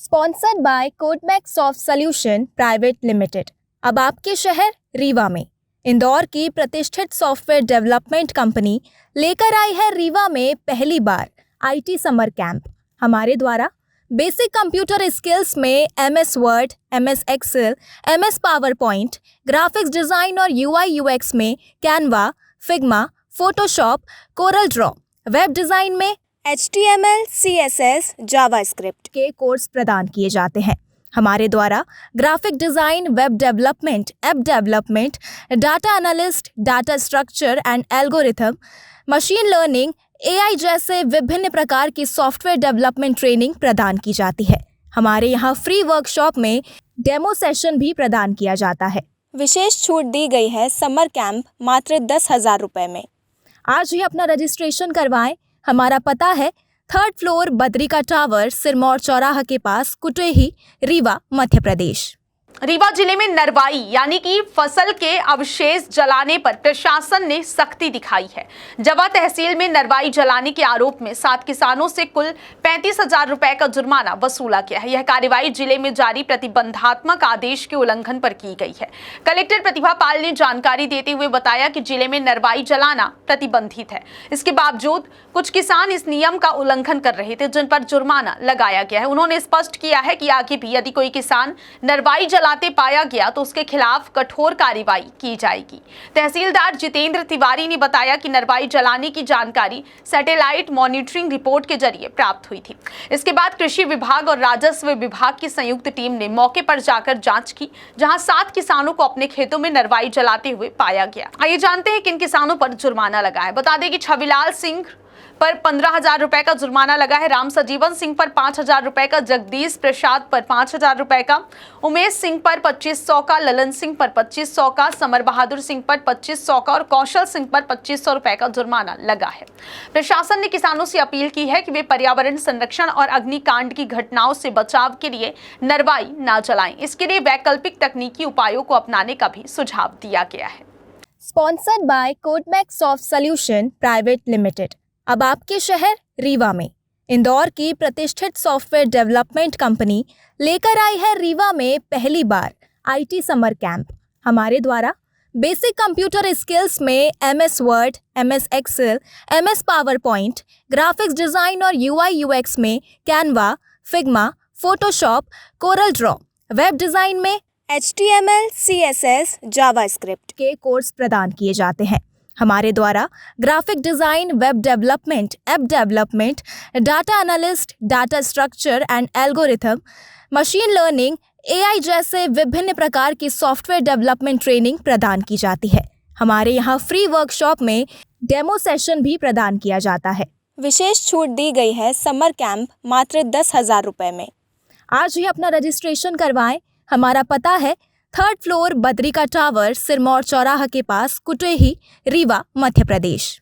Sponsored by Codemax soft solution private limited. अब आपके शहर रीवा में इंदौर की प्रतिष्ठित सॉफ्टवेयर डेवलपमेंट कंपनी लेकर आई है रीवा में पहली बार आईटी समर कैंप। हमारे द्वारा बेसिक कंप्यूटर स्किल्स में MS Word, MS Excel, MS PowerPoint, graphics design और UI/UX में Canva, Figma, Photoshop, Corel Draw, web design में HTML, CSS, जावास्क्रिप्ट के कोर्स प्रदान किए जाते हैं। हमारे द्वारा graphic design, web development, app development, data analyst, data structure and algorithm, machine learning, AI जैसे विभिन्न प्रकार की सॉफ्टवेयर डेवलपमेंट ट्रेनिंग प्रदान की जाती है। हमारे यहाँ फ्री वर्कशॉप में डेमो सेशन भी प्रदान किया जाता है। विशेष छूट दी गई है समर कैंप मात्र 10,000 रुपये में। आज ही अपना रजिस्ट्रेशन करवाएं। हमारा पता है 3rd floor Badrika tower, Sirmaur चौराहा के पास, कुटेही, रीवा, मध्य प्रदेश। रीवा जिले में नरवाई यानी कि फसल के अवशेष जलाने पर प्रशासन ने सख्ती दिखाई है। जवा तहसील में नरवाई जलाने के आरोप में 7 किसानों से कुल 35,000 रुपए का जुर्माना वसूला गया है। यह कार्रवाई जिले में जारी प्रतिबंधात्मक आदेश के उल्लंघन पर की गई है। कलेक्टर प्रतिभा पाल ने जानकारी देते हुए बताया कि जिले में नरवाई जलाना प्रतिबंधित है। इसके बावजूद कुछ किसान इस नियम का उल्लंघन कर रहे थे, जिन पर जुर्माना लगाया गया है। उन्होंने स्पष्ट किया है कि आगे भी यदि कोई किसान नरवाई जलाते पाया गया तो उसके खिलाफ कठोर कार्रवाई की जाएगी। तहसीलदार जितेंद्र तिवारी ने बताया कि नरवाई जलाने की जानकारी सैटेलाइट मॉनिटरिंग रिपोर्ट के जरिए प्राप्त हुई थी। इसके बाद कृषि विभाग और राजस्व विभाग की संयुक्त टीम ने मौके पर जाकर जांच की, जहां 7 किसानों को अपने खेतों में नरवाई जलाते हुए पाया गया। आइए जानते हैं किन किसानों पर जुर्माना लगा है। बता दें कि छविलाल सिंह पर 15,000 रुपए का जुर्माना लगा है, राम सजीवन सिंह पर 5,000 रुपए का, जगदीश प्रसाद पर 5,000 रुपए का, उमेश सिंह पर 2,500 का, ललन सिंह पर 2,500 का, समर बहादुर सिंह पर 2,500 का और कौशल सिंह पर 2,500 रुपए का जुर्माना लगा है। प्रशासन ने किसानों से अपील की है कि वे पर्यावरण संरक्षण और अग्निकांड की घटनाओं से बचाव के लिए नरवाई न जलाएं। इसके लिए वैकल्पिक तकनीकी उपायों को अपनाने का भी सुझाव दिया गया है। Sponsored by Codemax soft solution private limited. अब आपके शहर रीवा में इंदौर की प्रतिष्ठित सॉफ्टवेयर डेवलपमेंट कंपनी लेकर आई है रीवा में पहली बार आईटी समर कैंप। हमारे द्वारा बेसिक कंप्यूटर स्किल्स में MS Word, MS Excel, MS PowerPoint, graphics design और UI/UX में Canva, Figma, Photoshop, Corel Draw, web design में HTML, CSS, जावास्क्रिप्ट के कोर्स प्रदान किए जाते हैं। हमारे द्वारा graphic design, web development, app development, data analyst, data structure and algorithm, machine learning, AI जैसे विभिन्न प्रकार की सॉफ्टवेयर डेवलपमेंट ट्रेनिंग प्रदान की जाती है। हमारे यहाँ फ्री वर्कशॉप में डेमो सेशन भी प्रदान किया जाता है। विशेष छूट दी गई है समर कैंप मात्र 10,000 रुपये में। आज ही अपना रजिस्ट्रेशन करवाएं। हमारा पता है 3rd floor Badrika tower, Sirmaur चौराहा के पास, कुटेही, रीवा, मध्य प्रदेश।